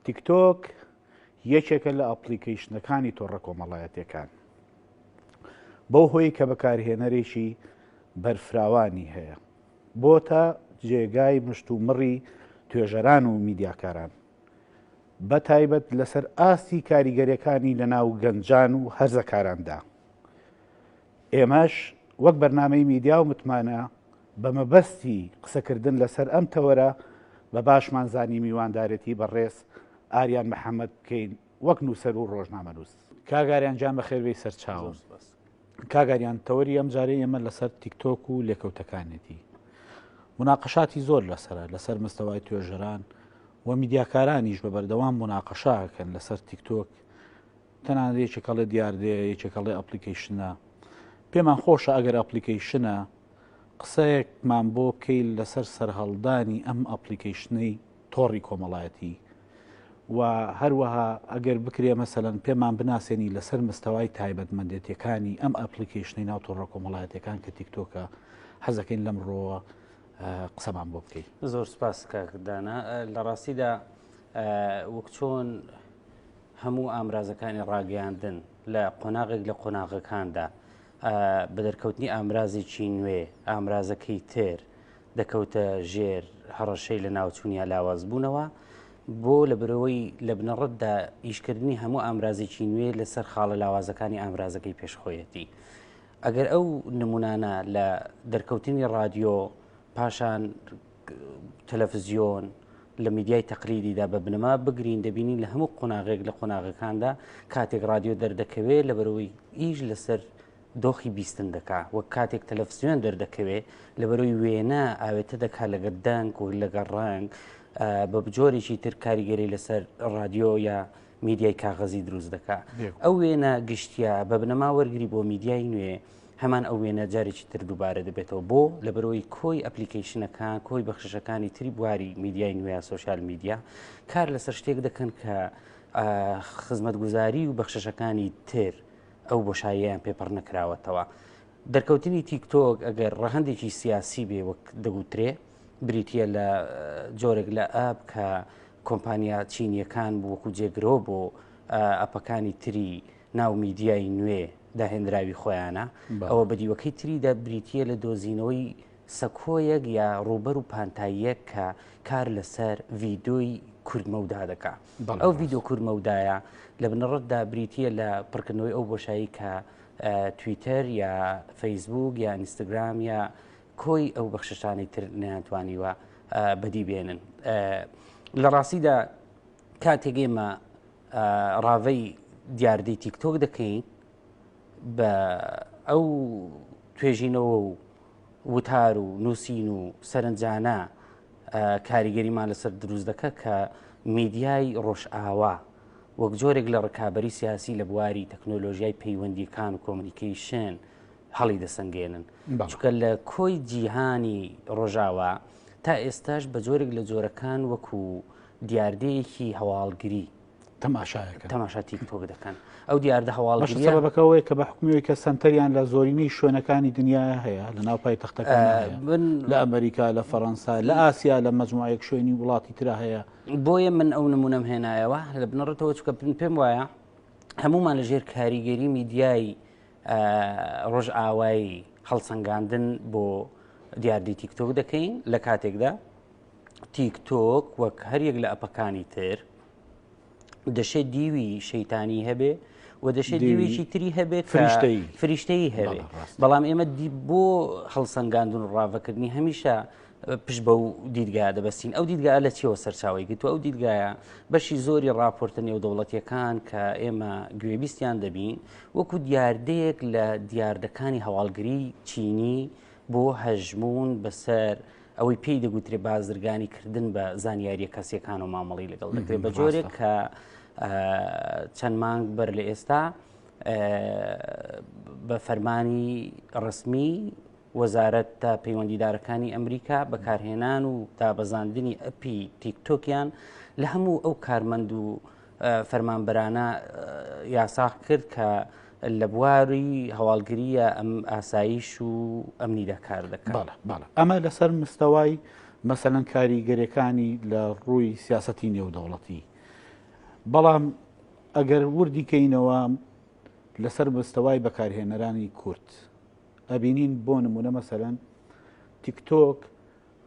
تیکتۆک یەکێکە لە ئەپلیکیشنەکانی تۆڕە کۆمەڵایەتیەکان بەو هۆی کە بەکارهێنەرێکی بەرفراوانی هەیە بۆتە جێگای مشت و مڕی توێژەران و میدیاکاران بە تایبەت لەسەر ئاستی کاریگەریەکانی لە ناو گەنجان و هەرزەکاراندا. ئێمەش وەک بەرنامەی میدیا و متمانە بە مەبەستی قسەکردن لەسەر ئەم تەوەرە بە باشمان زانی میواندارەتی بەڕێز ئاریان محەممەد بکەین وەک نووسەر و ڕۆژنامەنووس. کاگاریان جان بە خێربەی سەرچاوم. کاگاریان تەوەری ئەم جارەی ئێمە لەسەر تیکتۆک و لێکەوتەکانێتی مناقەشاتی زۆر لەسەر مستەوای توێژەران و میدیاکارانیش بە بەردەوام مناقەشاکەن لەسەر تیکتۆک تەنانەت یەکێکەڵێ دیاردێ یەکێکەڵێ ئەپلیکیشنە. پێمان خۆشە ئەگەر ئەپلیکیشنە قسەیەکمان بۆ بکەیت لەسەر سەرهەڵدانی ئەم ئەپلیکیشنەی تۆڕی کۆمەڵایەتی و هەروەها ئەگەر بکرێ مەسەلەن پێمان بناسیێنی لەسەر مستەوای تایبەتمەندێتیەکانی ئەم ئەپلیکیشنەی ناو تۆڕە کۆمەڵایەتیەکان کە تیکتۆکە حەزەکەین لەمڕۆوە قسەمان بۆ بکەیت. زۆر سپاس کاکدانە. لە ڕاستیدا وەک چۆن هەموو ئامرازەکانی ڕاگەیاندن لە قۆناغێک لە قۆناغەکاندا بە دەرکەوتنی ئامرازێکی نوێ ئامرازەکەی تر دەکەوتە ژێر هەڕەشەی لە ناوچوونیا لاواز بوونەوە بۆ لە برەوەی لە بنەڕەتدا ئیشکردنی هەموو ئامرازێکی نوێ لەسەر خاڵە لاوازەکانی ئامرازەکەی پێشخۆیەتی. ئەگەر ئەو نمونانە لە دەرکەوتنی رادیۆ پاشان تەلەڤیزیۆن لە میدیای تەقلیدیدا بە بنەما بگرین دەبینین لە هەموو قۆناغێک لە قۆناغەکاندا کاتێک رادیۆ دەردەکەوێت لە بەرەوەی ئیش لەسەر دۆخی بیستن دەکا وەک کاتێک تەلەڤیزیۆن دەردەکەوێت لە بەرەوەی وێنە ئاوێتە دەکات لەگەر دەنگ و لەگەر ڕنگ بە بجۆرێکی تر کاریگەری لەسەر رادیۆ یا میدیای کاغەزی دروست دەکات. ئەو وێنە گشتیا بە بنەما وەرگری بۆ میدیای نوێ هەمان ئەو وێنە جارێکی تر دووبارە دەبێتەوە بۆ لە بەرەوەی کۆی ئەپلیکیشنەکان کۆی بەخشەکانی تری بواری میدیای نوێ سوۆسیال میدیا کار لەسەر شتێک دەکەن کە خزمەتگوزاری و بەخشەکانی تر ئەو بۆشاییان پێپەڕ نەکراوەتەوە. دەرکەوتنی تیکتۆک ئەگەر ڕەهەندێکی سیاسی بێ وەک دەگوترێ بریتە لە جۆرێک لە ئاپ کە کۆمپانیا چینیەکان وەکو جێگرۆ بۆ ئەپەکانی تری ناو میدیای نوێ داهێنراوی خۆیانە ئەوە بەدیوەکەی تریدا بریتە لە دۆزینەوەی سەکۆیەک یا ڕوبەر و پانتاییەک کە کار لەسەر ڤیدۆی کورمەودا دەکات. ئەو ڤیدۆ کورمەودایە لە بنەڕەتدا بریتە لە پڕکردنەوەی ئەو بۆشایی کە تویتەر یا فەیسبوک یا ئینستاگرام یا کۆی ئەو بەخشەشانی تر نەیانتوانیوە بەدی بێنن. لە ڕاستیدا کاتێک ئێمە ڕاوەی دیاردەی تیکتۆک دەکەین بە ئەو توێژینەوە و وتار و نووسین و سەرنجانە کاریگەریمان لەسەر دروست دەکە کە میدیای ڕۆژئاوا وەک جۆرێک لە ڕکابەری سیاسی لە بواری تەکنۆلۆژیای پەیوەندیەکان و کۆمونیکیشن هەڵی دەسەنگێنن چونکە لە کۆی جیهانی ڕۆژاوا تا ئێستاش بە جۆرێک لە جۆرەکان وەکو دیاردەیەکی هەواڵگری تەماشا تیکتۆک دەکەن. ئەو دیاردە هەواڵگریە سەبەبەکەوەی کە بە حکومیەوەی کە سنتەریان لە زۆرینەی شوێنەکانی دنیا هەیە لە ناو پایتەختەکان لە ئەمریکا لە فەڕەنسا لە ئاسیا لە مەجموعەیەک شوێنی وڵاتی ترا هەیە. بۆیە من ئەو نمونەم هێنایەوە لە بنەڕێتەوە چکە پێم وایە هەمومان لەژێر کاریگەری میدیای ڕۆژئاوایی هەڵسەنگاندن بۆ دیاردەی تیکتۆک دەکەین لە کاتێکدا تیکتۆک وەک هەریەک لە ئەپەکانی تر دەشێت دیوی شەیتانی هەبێ و دەشێت دیوێکی تری هەبێت فریشتەی هەبێ. بەڵام ئێمە بۆ هەڵسەنگاندن و ڕاوەکردنی هەمیشە پشت بە و دیدگا دەبەستین. ئەو دیدگا لە چیەوە سەرچاوی گرتووە؟ ئەو دیدگایە بەشی زۆری ڕاپۆرتە نێودەوڵەتیەکان کە ئێمە گوێبیستیان دەبین وەکو دیاردەیەک لە دیاردەکانی هەواڵگری چینی بۆ هەژمون بەسەر ئەوەی پێی دەگوترێ بازرگانی کردن بە زانیاریە کەسیەکان و مامەڵی لەگەڵ دەکرێت بە جۆرێک کە چەند مانگ بەر لە ئێستا بە فەرمانی ڕسمی وەزارەت تا پەیوەندیدارەکانی ئەمریکا بەکارهێنان و دابەزاندنی ئەپی تیکتۆکیان لە هەموو ئەو کارمەند و فەرمانبەرانە یاساق کرد کە لە بواری هەواڵگریە ئەم ئاسایش و ئەمنیدا کار دەکات. ئەمە لەسەر مستەوای مەسەلەن کاریگەریەکانی لە ڕووی سیاسەتی نێودەوڵەتی بەڵام ئەگەر وردی کەینەوە لەسەر بەستەوای بەکارهێنەرانی کورد ئەبینین بۆ نمونە مەسەرەن تیکتۆک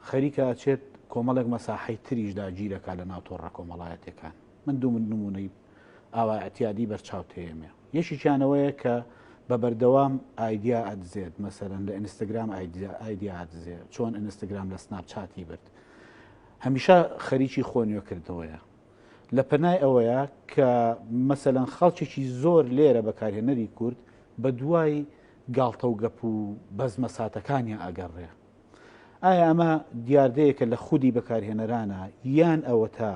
خەریکە ئاچێت کۆمەڵێک مەساحەی تریش داگیرەکە لە ناو تۆڕە کۆمەڵایەتەکان من نمونەی ئاوا ئەتیادی بەرچاوتەیەمێ یەشییانەوەیە کە بە بەردەوام ئایدیا ئەدزێت مەسەرەن لە ئینستاگرام ئایدیا ئەدزێت چۆن ئینستاگرام لە سناپچاتی برد هەمیشە خەریکی خۆنیۆکردەوەیە لە پەنای ئەوەیە کە مەسەلەن خەڵکێکی زۆر لێرە بەکارهێنەری کورد بە دوای گاڵتە و گەپ و بەزمە ساتەکانیان ئەگەڕێ ئایا ئەمە دیاردەیەکە لە خودی بەکارهێنەرانە یان ئەوە تا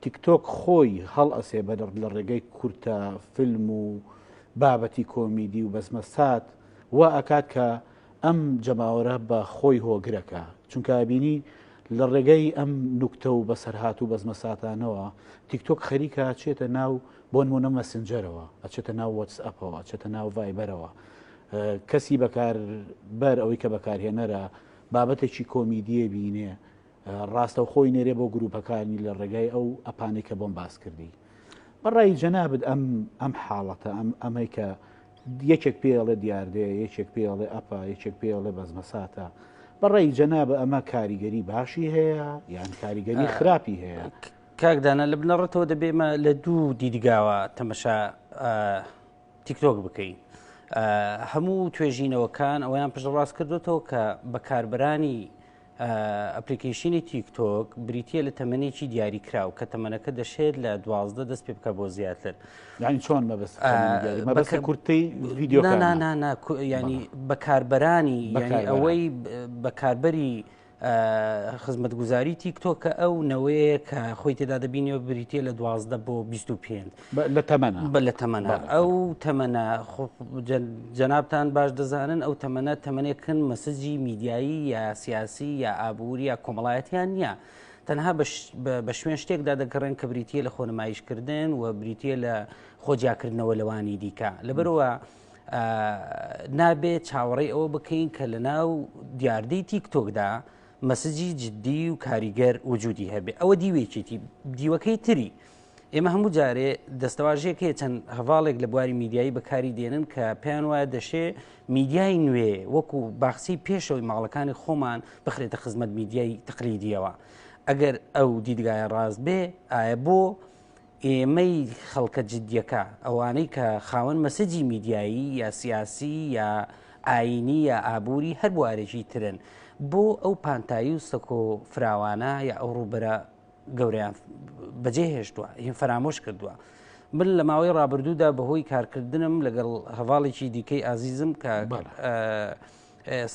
تیکتۆک خۆی هەڵ ئەسێ بە لە ڕێگەی کورتە فیلم و بابەتی کۆمیدی و بەزمە سات وا ئەکات کە ئەم جەماوەرە بە خۆی هۆگرەکە چونکە بینی لە ڕێگەی ئەم نوکتە و بەسەرهات و بەزمە ساتانەوە تیکتۆک خەریکە چێتە ناو بۆ نمونە مەسنجەرەوە ئەچێتە ناو وەتسئەپەوە ئەچێتە ناو ڤایبەرەوە کەسی بەکاربەر ئەوەی کە بەکارهێنەرە بابەتێکی کۆمیدیە بینێ ڕاستە و خۆی نێرێ بۆ گروپەکانی لە ڕێگای ئەو ئەپانەی کە بۆم باس کردی بەڕای جەنابەت ئەم حاڵەتە ئەمەی کە یەکێک پێڵێ دیاردەیە یەکێک پێڵێ ئەپا یەکێک پێڵێ بەزمە ساتە بەڕێی جەنابە ئەمە کاریگەری باشی هەیە یان کاریگەری خراپی هەیە کاکدانە لە بنەڕەتەوە دەبێمە لە دوو دیدگاوە تەمەشا تیکتۆک بکەین هەموو توێژینەوەکان ئەویان پشتڕاست کردوتەوە کە بەکاربرانی ئەپلیکیشنی تیکتۆک بریتە لە تەمەنێکی دیاری کراو کە تەمەنەکە دەشێت لە 12 دەست پێ بکە بۆ زیاتر یانی چۆن مەبەست کورتەی ڤیددیۆ ینی بەکاربەرانی ئەوەی بەکاربەری خزمەتگوزاری تیکتۆکە ئەو نەوەیە کە خۆی تێدا دەبینەوە بریتە لە 12 بۆ 25 لە تەمەنە ئەو تەمەنە جەنابتان باش دەزانن ئەو تەمەنێکن مەسەجی میدیایی یا سیاسی یا ئابووری یا کۆمەڵایەتیان نییە تەنها بە شوێن شتێکدا دەگەڕێن کە بریتە لە خۆنمایشکردن و بریتە لە خۆجیاکردنەوە لەوانی دیکە لەبەرەوە نابێت چاوەڕێی ئەوە بکەین کە لە ناو دیاردەی تیکتۆکدا مەسجی جددی و کاریگەر وجودی هەبێ ئەوە دیوێکێتی دیوەکەی تری ئێمە هەموو جارێ دەستەواژەیەکێ چەند هەواڵێک لە بواری میدیایی بەکاری دێنن کە پێیان وایە دەشێ میدیای نوێ وەکو باخسی پێشەوەی ماڵەکانی خۆمان بخرێتە خزمەت میدیای تقلیدیەوە ئەگەر ئەو دیدگایە ڕاست بێ ئایا بۆ ئێمەی خەڵکە جددیەکە ئەوانەی کە خاوەن مەسەجی میدیایی یا سیاسی یا ئاینی یا ئابووری هەر بوارێکی ترن بۆ ئەو پانتایی و سەکۆ فراوانە یا ئەو ڕوبەرە گەوریان بەجێ هێشتووە هین فەرامۆش کردووە من لە ماوەی ڕابردوودا بەهۆی کارکردنم لەگەڵ هەواڵێکی دیکەی ئازیزم کە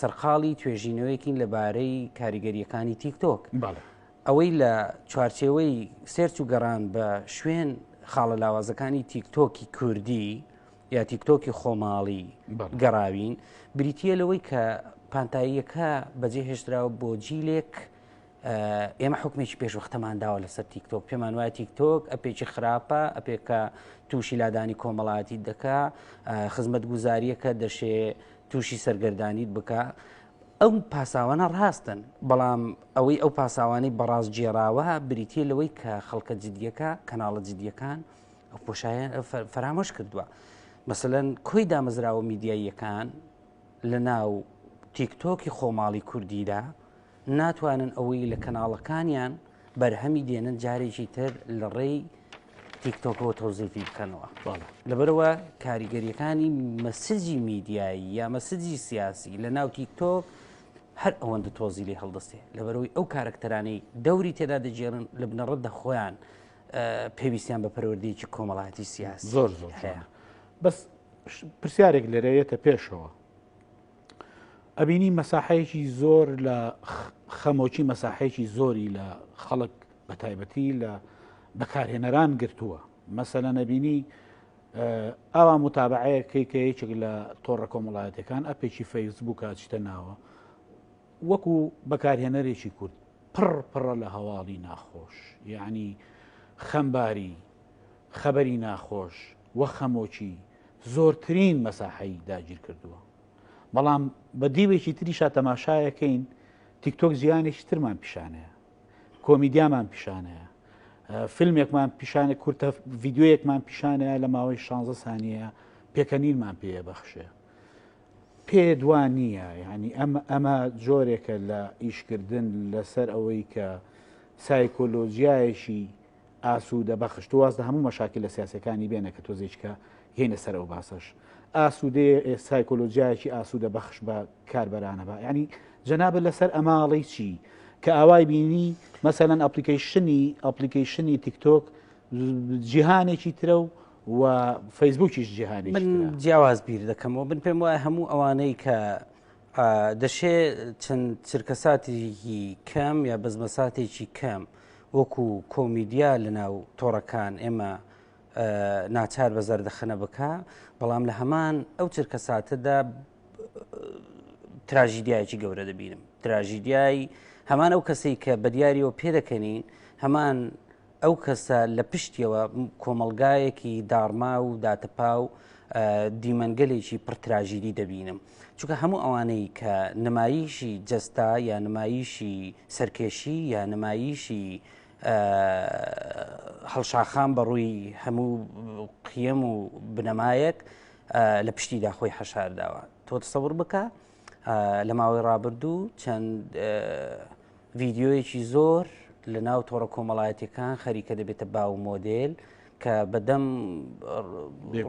سەرقاڵی توێژینەوەیەکین لەبارەی کاریگەریەکانی تیکتۆک ئەوەی لە چوارچێوەی سێرچ و گەڕان بە شوێن خاڵە لاوازەکانی تیکتۆکی کوردی یا تیکتۆکی خۆماڵی گەڕاوین بریتە لەوەی کە پانتاییەکە بەجێ هێشتراوە بۆ جیلێک ئێمە حکمێکی پێشوەختەمانداوە لەسەر تیکتۆک پێمان وایە تیکتۆک ئەپێکی خراپە ئەپێکە تووشی لادانی کۆمەڵاتی دەکا خزمەت گوزاریەکە دەشێ تووشی سەرگەردانیت بکە ئەو پاساوانە ڕاستن بەڵام ئەوەی ئەو پاساوانەی بەڕاست جێراوە بریتە لەوەی کە خەڵکە جددیەکە کەناڵە جددیەکان ئەو پۆشایان فەرامۆش کردووە مەسەلەن کۆی دامەزراوە میدیاییەکان لە ناو تیکتۆکی خۆماڵی کوردیدا ناتوانن ئەوەی لە کەناڵەکانیان بەرهەمی دێنن جارێکی تر لە ڕێی تیکتۆکەوە تۆزیفی بکەنەوە لەبەرەوە کاریگەریەکانی مەسجی میدیایی یا مەسجی سیاسی لە ناو تیکتۆک هەر ئەوەندە تۆزی لێ هەڵدەستێ لەبەرەوەی ئەو کارکتەرانەی دەوری تێدا دەجێڕن لە بنەڕەتدا خۆیان پێویستیان بە پەروەردەیەکی کۆمەڵایەتی سیاسی زۆر هەیە بەس پرسیارێک لەرەیەتە پێشەوە ئەبینی مەساحەیەکی زۆر لە خەمۆکی مەساحەیەکی زۆری لە خەڵک بە تایبەتی لە بەکارهێنەران گرتووە مەسەلەن ئەبینی ئاوا متابعەیەکەی کە یەکێک لە تۆڕە کۆمەڵایەتەکان ئەپێکی فەیسبووکە چتە ناوە وەکو بەکارهێنەرێکی کورد پڕە لە هەواڵی ناخۆش یعنی خەمباری خەبەری ناخۆش وە خەمۆکی زۆرترین مەساحەی داگیر کردووە بەڵام بە دیوێکی تریشا تەماشایەکەین تیکتۆک زیانێکی ترمان پیشانەیە کۆمیدیامان پیشانەیە فیلمێکمان پیشانە کورتە ڤیددیوەیەکمان پیشانەیە لە ماوەی 16 سانیە پێکەنینمان پێ بەخشێ پێ دوان نییە ینی ئەمە جۆرێکە لە ئیشکردن لەسەر ئەوەی کە سایکۆلۆژیایەشی ئاسوودە بەخش توازدە هەموو مەشاکل لە سیاسەکانی بێنە کە تۆزێککە هێنە سەر ئەو باسەش ئاسوودێ سایکۆلۆژیایەکی ئاسوودە بەخش بە کاربەرانە بە ینی جەنابە لەسەر ئەماڵی چی کە ئاوای بینی مەسەەن ئەپلیکیشنی تیکتۆک جیهانێکی ترە و فەیسبووکیش جیهانی من جیاواز بیر دەکەمەوە بن پێم وایە هەموو ئەوانەی کە دەشێت چەند چرکەساتێکی کەم یا بەزمەساتێکی کەم وەکو کۆمیدیا لە ناو تۆڕەکان ئێمە ناچار بە زەردەخەنە بکە بەڵام لە هەمان ئەو چرکەساتەدا تراژیدیایکی گەورە دەبینم تراژیدیای هەمان ئەو کەسەی کە بە دیاریەوە پێدەکەنین هەمان ئەو کەسە لە پشتیەوە کۆمەلگایەکی داڕما و داتەپا و دیمەنگەلێکی پڕتراژیدی دەبینم چونکە هەموو ئەوانەی کە نمایشی جەستا یا نمایشی سەرکێشی یا نمایشی هەڵشاخان بەڕووی هەموو قیەم و بنەمایەک لە پشتیدا خۆی حەشارداوە تۆ تەسەوور بکە لە ماوەی ڕابردوو چەند ڤیددیۆیەکی زۆر لە ناو تۆڕە کۆمەڵایەتەکان خەریکە دەبێتە باو مۆدل کە بەدەم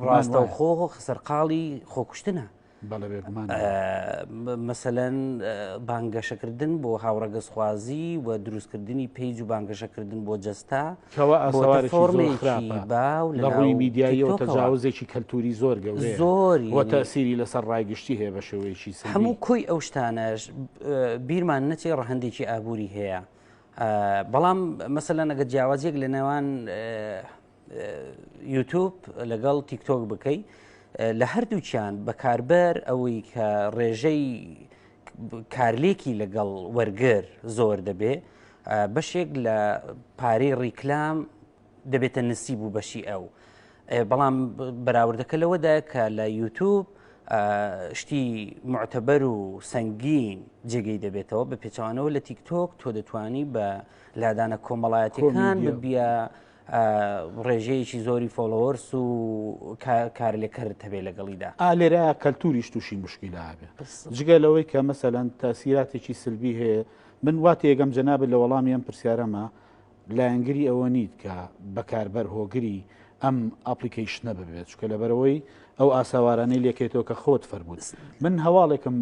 ڕاستەوخۆ خسەرقاڵی خۆکوشتنە مەسەلەن بانگەشەکردن بۆ هاوڕەگەزخوازی و دروستکردنی پێیج و بانگەشەکردن بۆ جەستا فۆرمێکی باو لە ڕووی میدیاییەوە تەجاوزێکی کەلتوری زۆر گەورەیە زۆری وە تەسیری لەسەر ڕایگشتی هەیە بە شێوەیەکی هەموو کۆی ئەو شتانەش بیرمان نەچێ ڕەهەندێکی ئابووری هەیە بەڵام مەسەلەن ئەگە جیاوازیەک لە نێوان یوتیوب لەگەڵ تیکتۆک بکەیت لە هەردووچیان بەکاربەر ئەوەی کە ڕێژەی کارلێکی لەگەڵ وەرگر زۆر دەبێ بەشێک لە پارەی ڕیکلام دەبێتە نسیب و بەشی ئەو بەڵام بەراوردەکە لەوەدا کە لە یوتیوب شتی معتەبەر و سەنگین جێگەی دەبێتەوە بە پێچوانەوە لە تیکتۆک تۆ دەتوانی بە لادانە کۆمەڵایەتەکان ببیە ڕێژەیەکی زۆری فۆلۆوەرس و کارلێکەرت هەبێ لەگەڵیدا لێرە کەلتوریش تووشی مشکیلا هەبێ جگە لەوەی کە مەسەلەن تاسیراتێکی سلبی هەیە من واتی یەگەم جەنابێت لە وەڵامی ئەم پرسیارەمە لایەنگری ئەوە نیت کە بەکاربەر هۆگری ئەم ئاپلیکیشنە ببێت چکە لەبەرەوەی ئەو ئاساوارانەی لێکێتەوە کە خۆت فەرمووت من هەواڵێکم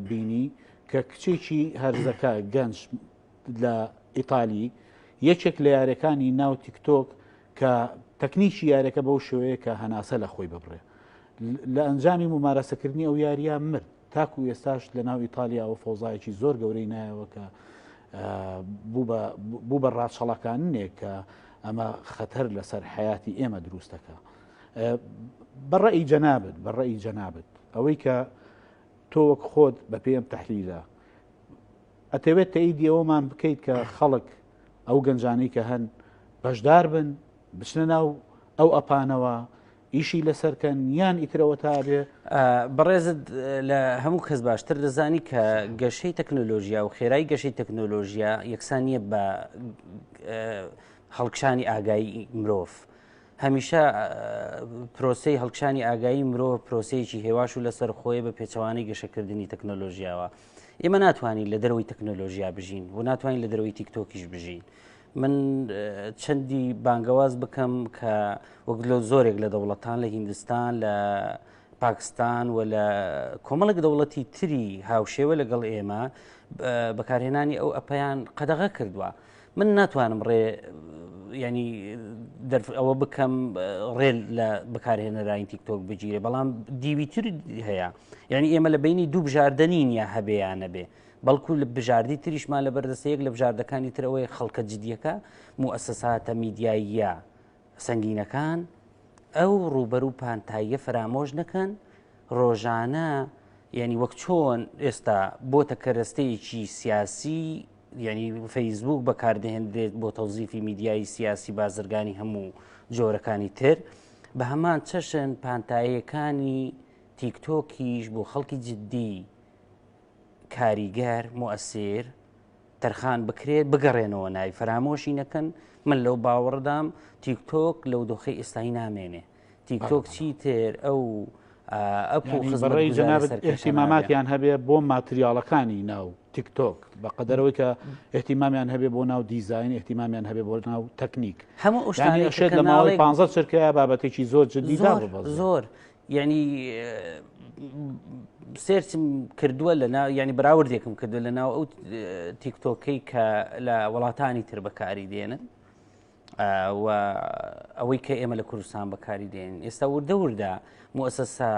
بینی کە کچێکی هەرزەکە گەنج لە ئیتالی یەکێک لە یاریەکانی ناو تیکتۆک کە تەکنیکی یاریەکە بەو شێوەیە کە هەناسە لە خۆی ببڕێ لە ئەنجامی ممارەسەکردنی ئەو یاریە مرد تاکو ئێستاش لە ناو ئیتالیا و فۆزایەکی زۆر گەورەی نایەوە کە بوو بە ڕاچەڵەکانێک کە ئەمە خەتەر لەسەر حیاتی ئێمە دروستەکە بەڕێی جەنابەت ئەوەی کە تۆ وەک خۆت بە پێم تەحلیلە ئەتەوێت تەئیدی ئەوەمان بکەیت کە خەڵک ئەو گەنجانەی کە هەن بەشدار بن بچنە ناو ئەو ئەپانەوە ئیشی لەسەرکەن یان ئیترەوە تا بێ بەڕێزت لە هەموو کەس باشتر دەزانی کە گەشەی تەکنۆلۆژیا و خێرایی گەشەی تەکنۆلۆژیا یەکسان نیە بە هەڵکشانی ئاگایی مرۆڤ هەمیشە پرۆسەی هەڵکشانی ئاگایی مرۆڤ پرۆسەیەکی هێواش و لەسەر خۆی بە پێچەوانەی گەشەکردنی تەکنۆلۆژیاوە ئێمە ناتوانین لە دەرەوەی تەکنۆلۆژیا بژین و ناتوانین لە دەرەوەی تیکتۆکیش بژین من چەندی بانگەواز بکەم کە وەک لە زۆرێک لە دەوڵەتان لە هیندستان لە پاکستان و لە کۆمەڵێک دەوڵەتی تری هاوشێوە لەگەڵ ئێمە بەکارهێنانی ئەو ئەپەیان قەدەغە کردووە من ناتوانم ینی ئەوە بکەم ڕێل لە بەکارهێنەرانی تیکتۆک بگیرێ بەڵام دیویتر هەیە یعنی ئێمە لە بینی دوو بژاردنین یا هەبێیان نەبێ بەڵکو لە بژاردی تریشمان لە بەردەستەیەک لە بژاردەکانی ترەوەی خەڵکە جدیەکە موسساتە میدیاییە سەنگینەکان ئەو ڕوبەر و پانتاییە فرامۆژ نەکەن ڕۆژانە یعنی وەک چۆن ئێستا بۆتە کەرەستەیەکی سیاسی یعنی فەیسبوک بەکاردەهێنرێت بۆ تەوزیفی میدیایی سیاسی بازرگانی هەموو جۆرەکانی تر بە هەمان چەشن پانتاییەکانی تیکتۆکیش بۆ خەڵکی جددی کاریگەر مؤسیر تەرخان بکرێت بگەڕێنەوە ناوی فەرامۆشی نەکەن من لەو باوەڕدام تیکتۆک لەو دۆخی ئێستایی نامێنێ تیکتۆک چی تر ئەو بەڕێی جەنابەت ئێحتیماماتیان هەبێ بۆ ماتریاڵەکانی ناو تیکتۆک بە قەدەرەوەی کە ئێحتیمامیان هەبێ بۆ ناو دیزاین ئێحتیمامیان هەبێ بۆ ناو تەکنیک هەموو شێت لە ماوەی 15 چرکەیە بابەتێکی زۆر جدیدا زۆر یعنی سێرچم کردووە لە ناو ینی بەراوردێکم کردووە لە ناو ئەو تیکتۆکەی کە لە وڵاتانی تر بەکاری دێنن و ئەوەی کە ئێمە لە کوردستان بەکاری دێن ئێستا وردە وردە مؤسسە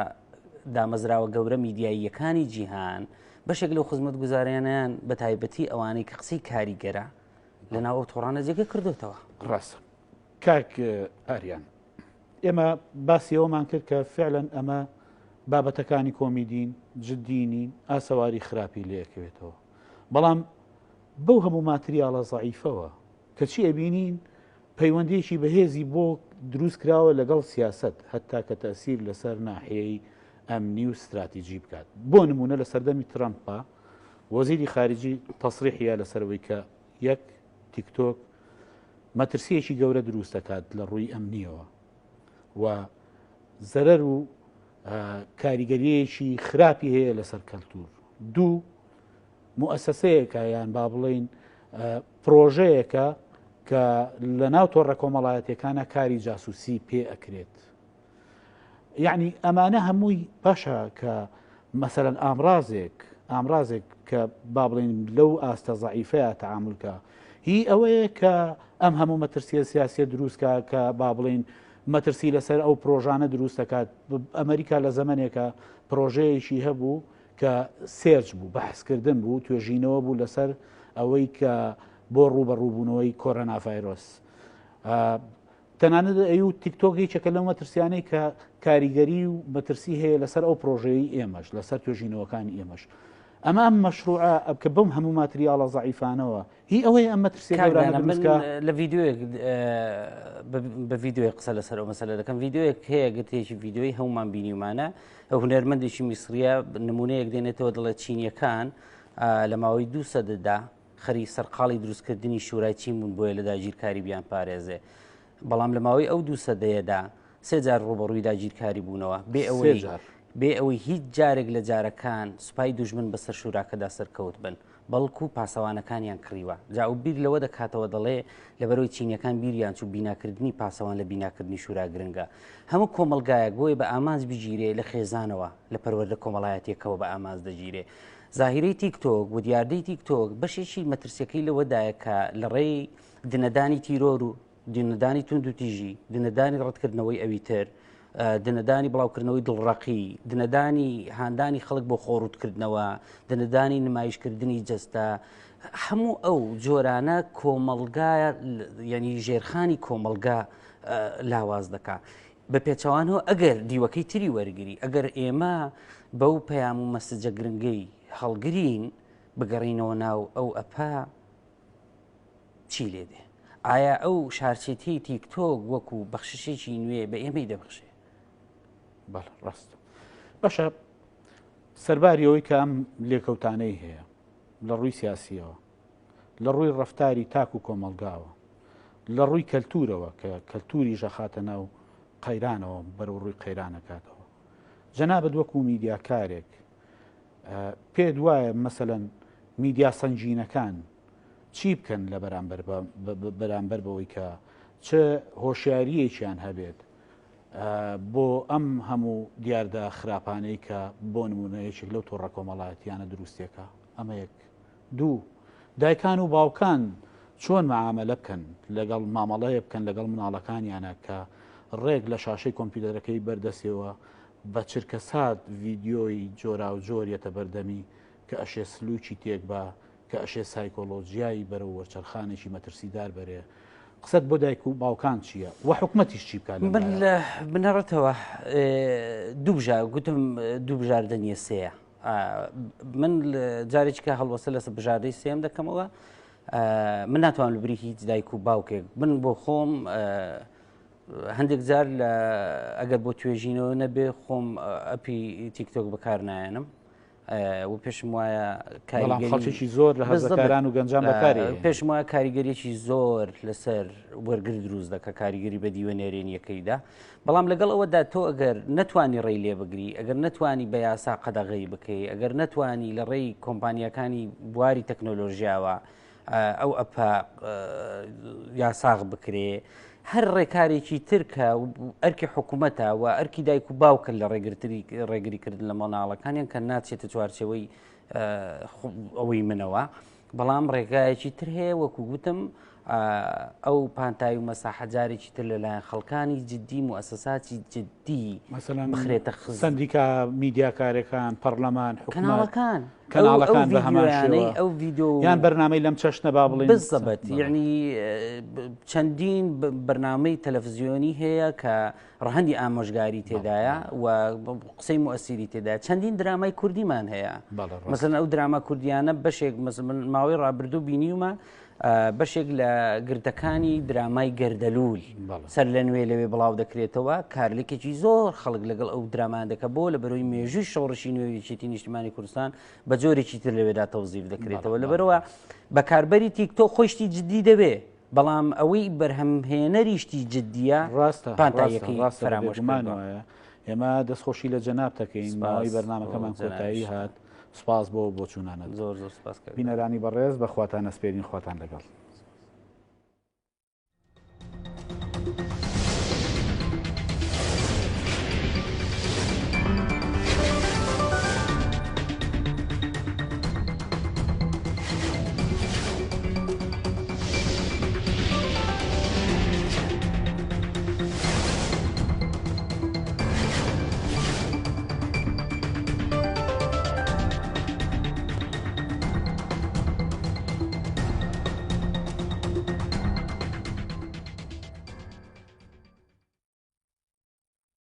دامەزراوە گەورە میدیاییەکانی جیهان بەشێک لەو خزمەت گوزاریانیان بە تایبەتی ئەوانەی کە قسەی کاریگەرە لە ناو ئەو تۆڕانە جێگە کردوتەوە ڕاستە کاک ئاریان ئێمە باسی ئەومان کرد کە فعلەن ئەمە بابەتەکانی کۆمیدین جددینین ئاسەواری خراپی لەکەوێتەوە بەڵام بەو هەموو ماتریاڵە زەعیفەوە کە چی ئەبینین پەیوەندێکی بەهێزی بۆ دروست کراوە لەگەڵ سیاست هەتا کە تەسیر لەسەر ناحەیەی ئەمنی و استراتیژی بکات بۆ نمونە لە سەردەمی ترامپا وەزیری خارجی تەسریحیە لەسەرەوەی کە یەک تیکتۆک مەترسیەکی گەورە دروست دەکات لە ڕووی ئەمنیەوە و زەرەر و کاریگەریەکی خراپی هەیە لەسەر کەلتور دوو مؤسسەیەکە یان با بڵێن پرۆژەیەکە کە لە ناو تۆڕە کۆمەڵایەتیەکانە کاری جاسووسی پێ ئەکرێت یعنی ئەمانە هەمووی باشە کە مەسەرەن ئامرازێک کە با بڵێن لەو ئاستە زەعیفەیە تەعاملکە هی ئەوەیە کە ئەم هەموو مەترسیە سیاسی دروستکە کە با بڵێن مەترسی لەسەر ئەو پرۆژانە دروست دەکات ئەمریکا لە زەمانێکە پرۆژەیەکی هەبوو کە سێرج بوو بەحسکردن بوو توێژینەوە بوو لەسەر ئەوەی کە بۆ ڕوبەڕووبوونەوەی کۆڕەنا ڤایرۆس تەنانەت ئەو تیکتۆکی چەکە لەو مەترسیانەی کە کاریگەری و مەترسی هەیە لەسەر ئەو پرۆژەی ئێمەش لەسەر توێژینەوەکانی ئێمەش ئەمە ئەم مەشروعە کە بەم هەموو ماتریاڵە زەعیفانەوە هی ئەوەی ئەم مەترسی لە ڤیددیوەک بە ڤیددیوی قسە لەسەر ئەو مەسەلە دەکەم ڤیددیوەک هەیە گرتێکی ڤیددیۆی هەمومان بینیمانە ئەو هونەرمەندێکی میسریە نمونەیەک دێنێتەوە دەڵێت چینیەکان لە ماوەی 2 سەدەدا خەری سەرقاڵی دروستکردنی شورای چین بوون بۆیە لە داگیرکاری بیان پارێزێ بەڵام لە ماوەی ئەو 2 سەدەیەدا 3 جار ڕوبەڕووی داگیرکاری بوونەوە بێ ئەوەی هیچ جارێک لە جارەکان سوپای دوژمن بەسەر شوراکەدا سەرکەوت بن بەڵکو پاسەوانەکانیان کڕیوە جا و بیر لەوە دەکاتەوە دەڵێ لەبەرەوەی چینیەکان بیریان چوو بیناکردنی پاسەوان لە بیناکردنی شورا گرنگە هەموو کۆمەلگایەک بۆی بە ئامانج بگیرێ لە خێزانەوە لە پەروەردە کۆمەڵایەتێکەوە بە ئامانج دەگیرێ زاهیرەی تیکتۆک و دیاردەی تیکتۆک بەشێکی مەترسیەکەی لەوەدایە کە لە ڕێی دنەدانی تیرۆر و دنەدانی تونند و تیژی دنەدانی ڕەتکردنەوەی ئەویتر دنەدانی بڵاوکردنەوەی دڵڕەقی دنەدانی هاندانی خەڵک بۆ خۆڕوتکردنەوە دنەدانی نمایشکردنی جەستە هەموو ئەو جۆرانە کۆمەلگایە ینی ژێرخانی کۆمەلگا لاواز دەکات بە پێچەوانەوە ئەگەر دیوەکەی تری وەرگری ئەگەر ئێمە بەو پەیام و مەسەجە گرنگەی هەڵگرین بگەڕینەوە ناو ئەو ئەپا چی لێ دێ ئایا ئەو شارچێتی تیکتۆک وەکو بەخششێکی نوێ بە ئێمەی دەبخشێ بەڵ ڕاست باشە سەرباریەوەی کە ئەم لێکەوتانەی هەیە لە ڕووی سیاسیەوە لە ڕووی ڕەفتاری تاک و کۆمەلگاوە لە ڕووی کەلتورەوە کە کەلتوری ژەخاتە ناو قەیرانەوە بەرەو ڕووی قەیرانەکاتەوە جەنابەت وەکو میدیاکارێک پێت وایە مەسەلەن میدیا سەنجینەکان چی بکەن لە بەرامبەر بەوەی کە چه هۆشیاریەکیان هەبێت بۆ ئەم هەموو دیاردە خراپانەی کە بۆ نمونەیەکێک لەو تۆڕە کۆمەڵایەتیانە دروستێکە ئەمە یەک دوو دایکان و باوکان چۆن مەعامەلە بکەن لەگەڵ مامەڵەیە بکەن لەگەڵ مناڵەکانیانە کە ڕێک لە شاشەی کۆمپیوتەرەکەی بەردەسێەوە بە چرکە سات ڤیددیۆی جۆرا و جۆریەتە بەردەمی کە ئەشێ سلوکی تێک بە کە ئەشێ سایکۆلۆژیایی بەرە وەرچەرخانێکی مەترسیدار بەرێ قسەت بۆ دایک و باوکان چییە و حکومەتیش چی بکات بنەڕێتەوە گوتم دوو بژاردە نیە سەیە من جارێکی کە هەڵوەسە لەسەر بژاردەی سێم دەکەمەوە من ناتوانم لەبری هیچ دایک و باوکێک من بۆ خۆم هەندێک جار ئەگەر بۆ توێژینەوە نەبێ خۆم ئەپی تیکتۆک بەکار نایەنم و پێشم وایە بەڵام خەڵکێکی زۆر لە هەزەکاران و گەنجان بەکاری پێشم وایە کاریگەریەکی زۆر لەسەر وەرگر دروست دەکە کاریگەری بە دیوەنێرێنیەکەیدا بەڵام لەگەڵ ئەوەدا تۆ ئەگەر نەتوانی ڕێی لێ بگری ئەگەر نەتوانی بە یاسا قەدەغەی بکەی ئەگەر نەتوانی لە ڕێی کۆمپانیەکانی بواری تەکنۆلۆژیاوە ئەو ئەپە یاساغ بکرێ هەر ڕێکارێکی ترکە ئەرکی حکوومەتە و ئەرکی دایک و باوکە لە ڕێگریکردن لە مۆناڵەکانیان کە ناچێتە چوارچەوەی ئەوەی منەوە بەڵام ڕێگایەکی تر هەیە وەکو گوتم ئەو پانتای و مەساحەجارێکی تر لەلایەن خەڵکانی جددی موسساتی جددی بخرێتە سندیکا میدیاکارەکان پەرلەمان کەناڵەکان بە هەمانشێوە ئەو ڤیدیۆ یان بەرنامەی لەم چەشنە با بڵێن بزەبەت یعنی چەندین بەرنامەی تەلەڤیزیۆنی هەیە کە ڕەهەندی ئامۆژگاری تێدایە و قسەی موەسیری تێدایە چەندین درامای کوردیمان هەیە مەسەڵەن ئەو دراما کوردیانە بەشێک ماوەی ڕابردوو بینیومە بەشێک لە گردەکانی درامای گەردەلوول سەر لە نوێ لەوێ بڵاو دەکرێتەوە کارلێکێکی زۆر خەڵک لەگەڵ ئەو درامان دەکە بۆ لە بەرەوەی مێژووی شەڕشی نوێویچێتی نیشتیمانی کوردستان بە جۆرێکی تر لەوێدا تەوزیف دەکرێتەوە لەبەرەوە بەکاربەری تیکتۆ خۆشتی جددی دەبێ بەڵام ئەوەی بەرهەمهێنەریشتی جددیە پانتایەکەی فەرامۆشمانەوەیە ئێمە دەستخۆشی لە جەناب دەکەین ماوەی بەرنامەکەمان کۆتایی هات سپاس بۆ چوونانە زۆر زۆر سپاس بینەرانی بەڕێز بەخواتان ئەسپێرین خواتان لەگەڵ